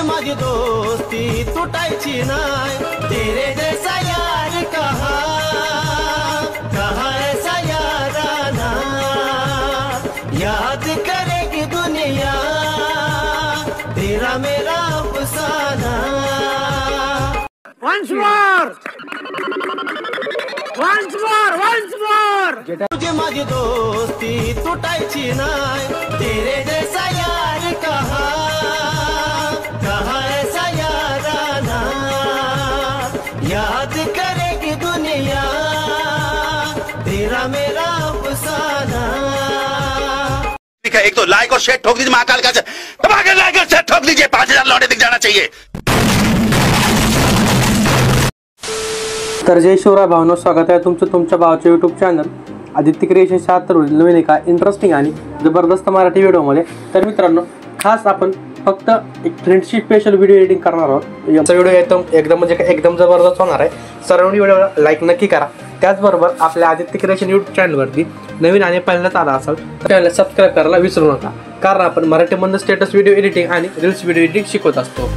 माझी दोस्ती तुटायची नाही, तेरे जैसा यार कहा ऐसा याराना, याद करेगी दुनिया तेरा मेरा अफसाना। Once more! तुझी माझी दोस्ती तुटायची नाही, तेरे जैसा यार कहा ऐसा याराना, याद करेगी दुनिया तेरा मेरा अफसाना। ठीक है, एक तो लाइक और शेयर ठोक दीजिए, महाकाल का दबाकर लाइक और शेयर ठोक दीजिए, 5000 लौटे दिख जाना चाहिए। तर जय शिवराय भावनो, स्वागत आहे तुमचं तुमच्या भावाच्या यूट्यूब चॅनल आदित्य क्रिएशन 76 वरील नवीन एका इंटरेस्टिंग आणि जबरदस्त मराठी व्हिडिओमध्ये। तर मित्रांनो, खास आपण फक्त एक फ्रेंडशिप स्पेशल व्हिडिओ एडिटिंग करणार आहोत। याचा व्हिडिओ एकदम जबरदस्त होणार आहे। सर्वांनी व्हिडिओला लाईक नक्की करा। त्याचबरोबर आपल्या आदित्य क्रिएशन यूट्यूब चॅनलवरती नवीन आणि पहिल्यांदाच आला असाल तर चॅनलला सबस्क्राईब करायला विसरू नका, कारण आपण मराठीमध्ये स्टेटस व्हिडिओ एडिटिंग आणि रील्स व्हिडिओ एडिटिंग शिकवत असतो।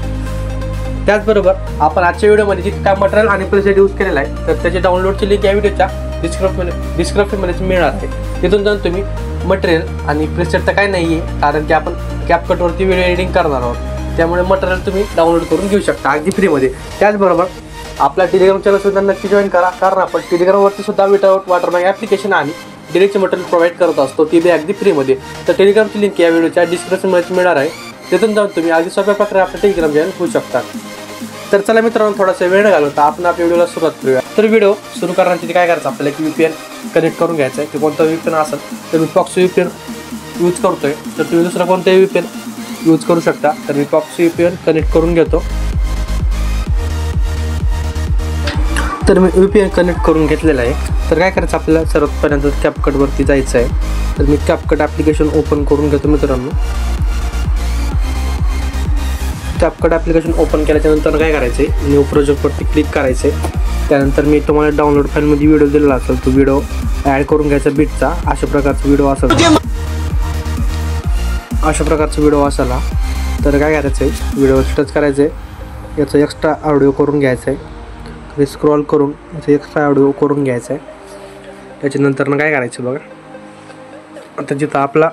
त्याचबरोबर आपण आजच्या व्हिडिओमध्ये जे काय मटेरियल आणि प्रेसेट यूज केलेला आहे तर त्याची डाउनलोडची लिंक या व्हिडिओच्या डिस्क्रिप्शनमध्ये मिळणार आहे। तिथून जाऊन तुम्ही मटेरियल आणि प्रेसेट तर काय नाही आहे, कारण की आपण कॅपकटवरती व्हिडिओ एडिटिंग करणार आहोत, त्यामुळे मटेरियल तुम्ही डाउनलोड करून घेऊ शकता अगदी फ्रीमध्ये। त्याचबरोबर आपला टेलिग्राम चॅनल सुद्धा नक्की जॉईन करा, कारण आपण टेलिग्रामवरती सुद्धा विदाउट वॉटरमार्क ॲप्लिकेशन आणि डिरेक्टचे मटेरियल प्रोव्हाइड करत असतो, ती बी अगदी फ्रीमध्ये। तर टेलिग्रामची लिंक या व्हिडिओच्या डिस्क्रिप्शनमध्ये मिळणार आहे, तिथून जाऊन तुम्ही अगदी सोप्या प्रकारे आपलं टेलिग्राम चॅनल होऊ शकता। तर चला मित्रांनो, थोडासा वेळ घालवता आपण आपल्या व्हिडिओला सुरुवात करूया। तर व्हिडिओ सुरू करण्यासाठी काय करायचं, आपल्याला एक VPN कनेक्ट करून घ्यायचं आहे। की कोणता VPN असेल तर मी प्रॉक्सी VPN यूज करतोय, तर तुम्ही दुसरा कोणताही VPN यूज करू शकता। तर मी प्रॉक्सी VPN कनेक्ट करून घेतो। तर मी VPN कनेक्ट करून घेतलेला आहे। तर काय करायचं, आपल्याला सर्वात पहिल्यांदा कॅपकटवरती जायचं आहे। तर मी कॅपकट ॲप्लिकेशन ओपन करून घेतो मित्रांनो। कॅपकट ॲप्लिकेशन ओपन केल्याच्यानंतर काय करायचं आहे, न्यू प्रोजेक्टवरती क्लिक करायचं आहे। त्यानंतर मी तुम्हाला डाउनलोड फाईलमध्ये व्हिडिओ दिलेला असेल तो व्हिडिओ ॲड करून घ्यायचा बीटचा। अशा प्रकारचा व्हिडिओ असाला तर काय करायचं आहे, व्हिडिओ टच करायचं आहे, याचा एक्स्ट्रा ऑडिओ करून घ्यायचा आहे, स्क्रॉल करून याचा एक्स्ट्रा ऑडिओ करून घ्यायचा आहे। त्याच्यानंतर काय करायचं बघा, आता जिथं आपला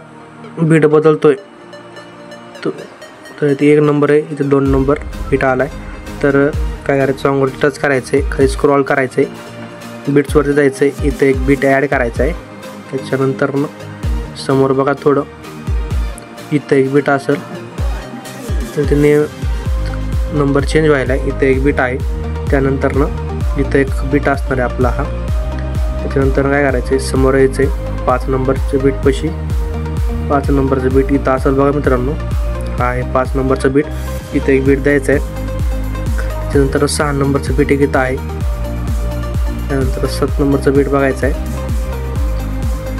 बीट बदलतोय तर इथे 1 नंबर आहे, इथे 2 नंबर बीट आला आहे। तर काय करायचं, सॉन्गवरती टच करायचं आहे, खाली स्क्रॉल करायचं आहे, बीट्सवरती जायचं आहे, इथे एक बीट ॲड करायचं आहे। त्याच्यानंतर समोर बघा थोडं इथं एक बीट असेल तर ते नंबर चेंज व्हायला आहे, इथे एक बीट आहे। त्यानंतर इथं एक बीट असणार आहे आपला हा। त्याच्यानंतर काय करायचं आहे, समोर यायचं आहे 5 नंबरचं बीटपाशी, 5 नंबरचं बीट इथं असेल बघा मित्रांनो, हा आहे 5 नंबरचं बीट, इथं एक बीट द्यायचं आहे। त्यानंतर 6 नंबरचं बीट एक इथं आहे। त्यानंतर 7 नंबरचं बीट बघायचं आहे।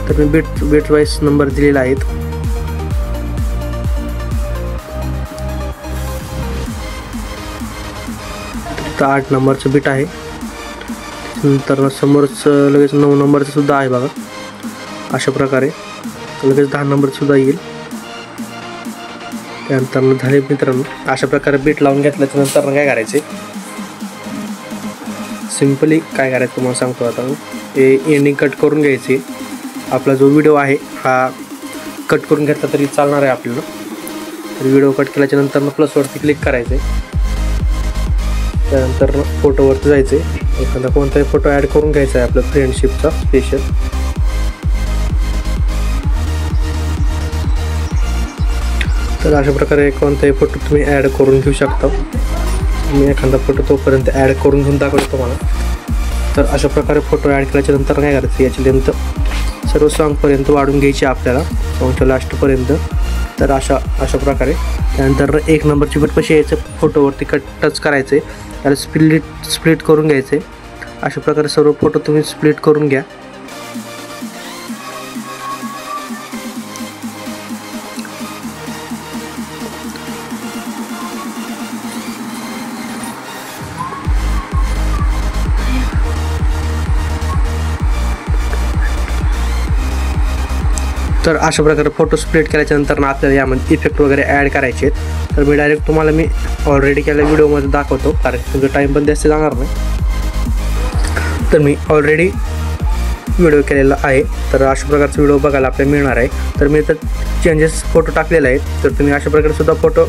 तर मी बीट वाईज नंबर दिलेले आहेत। तर 8 नंबरचं बीट आहे। त्यानंतर समोरचं लगेच 9 नंबरचं सुद्धा आहे बघा, अशा प्रकारे लगेच 10 नंबरचं सुद्धा येईल। त्यानंतर झाले मित्रांनो, अशा प्रकारे बीट लावून घेतल्याच्यानंतर काय करायचे, सिम्पली काय करायचं तुम्हाला सांगतो। आता हे एंडिंग कट करून घ्यायची, आपला जो व्हिडिओ आहे हा कट करून घेतला तरी चालणार आहे आपल्याला। तर व्हिडिओ कट केल्याच्यानंतर प्लसवरती क्लिक करायचे, त्यानंतर फोटोवरती जायचे, एखादा कोणताही फोटो ॲड करून घ्यायचा आहे आपल्या फ्रेंडशिपचा स्पेशल। तर अशा प्रकारे कोणताही फोटो तुम्ही ॲड करून घेऊ शकता। मी एखादा फोटो तोपर्यंत ॲड करून घेऊन दाखवतो तुम्हाला। तर अशा प्रकारे फोटो ॲड केल्याच्यानंतर काय करायचं, याची लेंथ सर्व सॉन्गपर्यंत वाढून घ्यायची आपल्याला, सॉन्गच्या लास्टपर्यंत। तर अशा प्रकारे त्यानंतर 1 नंबरची बीटपाशी यायचं, फोटोवरती टच करायचे, त्याला स्प्लिट करून घ्यायचे। अशा प्रकारे सर्व फोटो तुम्ही स्प्लिट करून घ्या। तर अशा प्रकारे फोटो स्प्लिट केल्याच्या नंतर ना आपल्याला यामध्ये इफेक्ट वगैरे ॲड करायचे आहेत. तर मी डायरेक्ट तुम्हाला मी ऑलरेडी केलेल्या व्हिडिओमध्ये दाखवतो, कारण तुमचं टाईम पण जास्त जाणार नाही. तर मी ऑलरेडी व्हिडिओ केलेला आहे. तर अशा प्रकारचा व्हिडिओ बघायला आपल्याला मिळणार आहे. तर मी तर चेंजेस फोटो टाकलेला आहे. तर तुम्ही अशा प्रकारे सुद्धा फोटो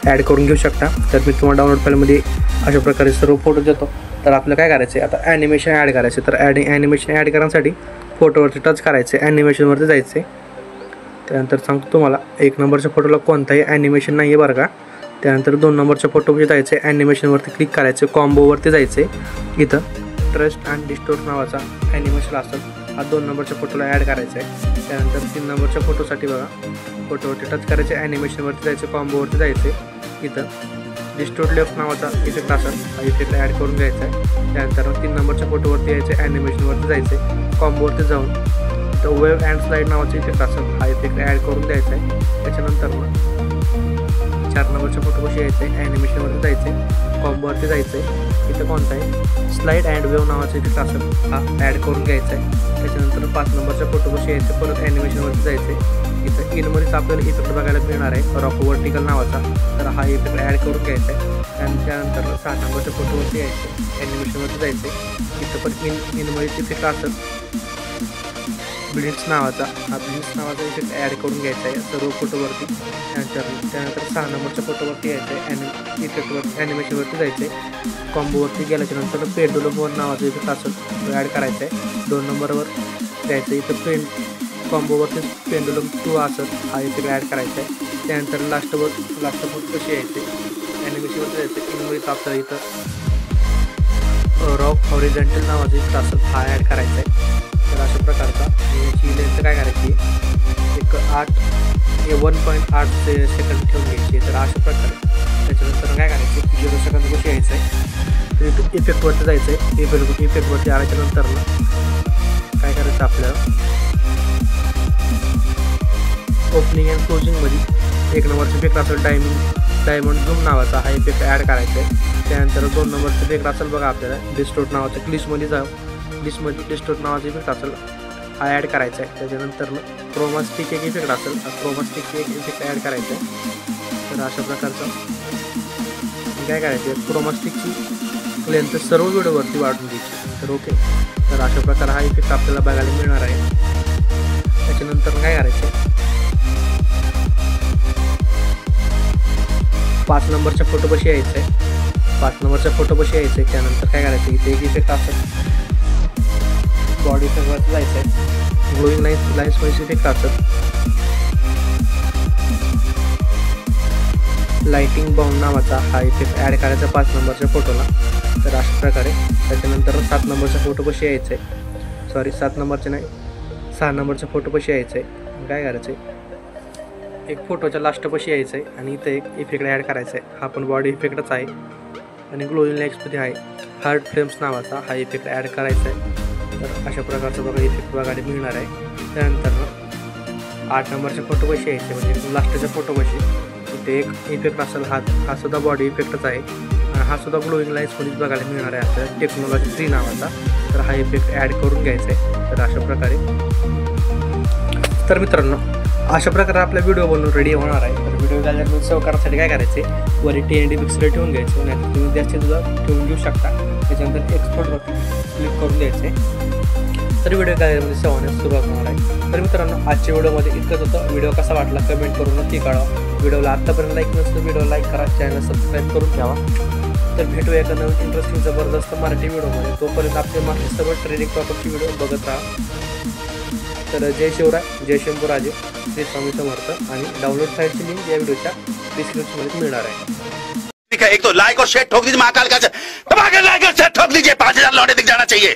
ॲड करून घेऊ शकता. तर मी तुम्हाला डाउनलोड फाईलमध्ये अशा प्रकारे सर्व फोटो देतो. तर आपल्याला काय करायचं आहे, आता ॲनिमेशन ॲड करायचं आहे. तर ॲनिमेशन ॲड करण्यासाठी फोटोवरती टच करायचं आहे, ॲनिमेशनवरती जायचं आहे. त्यानंतर सांगतो तुम्हाला 1 नंबरच्या फोटोला कोणताही ॲनिमेशन नाही आहे बरं का. त्यानंतर 2 नंबरच्या फोटोमध्ये जायचं आहे, ॲनिमेशनवरती क्लिक करायचं, कॉम्बोवरती जायचं आहे. इथं ट्रस्ट अँड डिस्टोर्ट नावाचा ॲनिमेशन असेल, हा 2 नंबरच्या फोटोला ॲड करायचा आहे. त्यानंतर 3 नंबरच्या फोटोसाठी बघा, फोटोवरती टच करायचे, ॲनिमेशनवरती जायचं, कॉम्बोवरती जायचं आहे. इथं डिस्टोर्ट लेफ्ट नावाचा इफेक्ट असेल, हा इफेक्ट ॲड करून घ्यायचा आहे. त्यानंतर 3 नंबरच्या फोटोवरती यायचं, ॲनिमेशनवरती जायचं, कॉम्बोवरती जाऊन तर वेव्ह अँड स्लाईड नावाचा इफेक्ट असेल, हा इफेक्ट ॲड करून द्यायचा आहे. त्याच्यानंतर मग 4 नंबरच्या फोटोपाशी यायचं आहे, ॲनिमेशनवरती जायचं आहे, कॉम्बोवरती जायचं आहे. इथं कोणता आहे स्लाईड अँड वेव्ह नावाचा इफेक्ट असेल, हा ॲड करून घ्यायचा आहे. त्याच्यानंतर 5 नंबरच्या फोटोपाशी यायचं, परत ॲनिमेशनवरती जायचं आहे. इथं इनमध्येच आपल्याला इफेक्ट बघायला मिळणार आहे, रॉक वर्टिकल नावाचा. तर हा इफेक्ट ॲड करून घ्यायचा आहे. आणि त्यानंतर 6 नंबरच्या फोटोवरती यायचं, ॲनिमेशनवरती जायचं आहे. इथं पण इनमध्येच इफेक्ट असेल ब्लिट्स नावाचा, हा ब्लिट्स नावाचा इफेक्ट ॲड करून घ्यायचा आहे सर्व फोटोवरती. त्यानंतर 6 नंबरच्या फोटोवरती यायचं आहे, इफेक्टवरती ॲनिमेशनवरती जायचं आहे. कॉम्बोवरती गेल्याच्यानंतर पेंडुलम वन नावाचा इफेक्ट असेल, तो ॲड करायचा आहे. 2 नंबरवर जायचं, इथं कॉम्बोवरती पेंडुलम 2 असेल, हा इफेक्ट ॲड करायचा आहे. त्यानंतर लास्ट कशी यायचे, ॲनिमेशनवरती जायचं, इनमध्ये आपल्याला इथं रॉक हॉरिझॉन्टल नावाचा इफेक्ट असेल, हा ॲड करायचा आहे. तर अशा प्रकारचा याची लेंथ काय करायची, एक 1.8 सेकंद ठेवून घ्यायची. तर अशा प्रकारे त्याच्यानंतर काय करायचं, 0 सेकंद कशी यायचं आहे, तर इफेक्टवरती जायचं आहे. इफेक्टवरती आल्याच्यानंतर काय करायचं, आपल्याला ओपनिंग अँड क्लोजिंगमध्ये 1 नंबरचा इफेक्ट असेल, डायमंड झूम नावाचा, हा इफेक्ट ॲड करायचा आहे. त्यानंतर 2 नंबरचा इफेक्ट असेल बघा आपल्याला, डिस्टोर्ट नावाचा, लिस्टमध्ये लिस्टमध्ये डिस्टोर्ट नावाचा इफेक्ट असेल, हा ॲड करायचा आहे. त्याच्यानंतर क्रोमास्टिक एक इफेक्ट असेल, क्रोमास्टिक एक इफेक्ट ॲड करायचा आहे. तर अशा प्रकारचं काय करायचं आहे, क्रोमास्टिकची लेंथ सर्व व्हिडिओवरती वाढून द्यायची. तर ओके, तर अशा प्रकारे हा इफेक्ट आपल्याला बघायला मिळणार आहे. त्याच्यानंतर काय करायचं, 5 नंबरच्या फोटोपाशी यायचं आहे, 5 नंबरच्या फोटोपाशी यायचं आहे. त्यानंतर काय करायचं, इथे एक इफेक्ट असेल, बॉडी इफेक्टवरती जायचं आहे, ग्लोईंग लाईन्समध्ये इफेक्ट असेल, लाइटिंग बाउंड नावाचा, हा इफेक्ट ॲड करायचा 5 नंबरच्या फोटोला. तर अशा प्रकारे त्याच्यानंतर 7 नंबरच्या फोटोपाशी यायचं आहे, सॉरी 7 नंबरचे नाही, 6 नंबरच्या फोटोपाशी यायचं आहे. काय करायचं आहे, एक फोटोच्या लास्टपाशी यायचं आहे आणि इथं एक इफेक्ट ॲड करायचा आहे, हा पण बॉडी इफेक्टच आहे आणि ग्लोईंग लाईट्समध्ये आहे, हार्ट फ्रेम्स नावाचा, हा इफेक्ट ॲड करायचा आहे. तर अशा प्रकारचा बघा इफेक्ट बघायला मिळणार आहे. त्यानंतर 8 नंबरच्या फोटोपाशी यायचे, म्हणजे लास्टच्या फोटोपाशी इथे एक इफेक्ट असेल, हा सुद्धा बॉडी इफेक्टच आहे आणि हा सुद्धा ग्लोईंग लाईट्समध्येच बघायला मिळणार आहे आपल्याला, टेक्नॉलॉजी 3 नावाचा. तर हा इफेक्ट ॲड करून घ्यायचा आहे. तर अशा प्रकारे, तर मित्रांनो अशा प्रकारे आपला व्हिडिओ बनवून रेडी होणार आहे. तर व्हिडिओ झाल्यानंतर सेव्ह करण्यासाठी काय करायचे, वर TNT पिक्सेल ठेवून घ्यायचं, नाही तुम्ही जास्तीत जास्त ठेवून घेऊ शकता. त्याच्यानंतर एक्सपोर्टवरती क्लिक करून द्यायचे. तर व्हिडिओ गॅलरीमध्ये सेव्ह होण्यास सुरुवात होणार आहे. तर मित्रांनो आजच्या व्हिडिओमध्ये इतकंच होतं. व्हिडिओ कसा वाटला कमेंट करून नक्की कळवा. व्हिडिओला आत्तापर्यंत लाईक नसतं, व्हिडिओ लाईक करा, चॅनल सबस्क्राईब करून ठेवा. तर भेटूया एका नवीन इंटरेस्टिंग जबरदस्त मराठी व्हिडिओमध्ये. तोपर्यंत आपले मागचे सर्व ट्रेनिंग टॉपिकचे व्हिडिओ बघत राहा. तर जय शिवराय, जय शंभूराजे, श्री स्वामी समर्थ. आणि डाउनलोड फाईलची लिंक या व्हिडिओच्या डिस्क्रिप्शनमध्ये मिळणार आहे. एक तो लाइक और शेयर ठोक दीजिए, महाकाल का धमाके लाइक और शेयर ठोक दीजिए, 5000 लौटे दिख जाना चाहिए.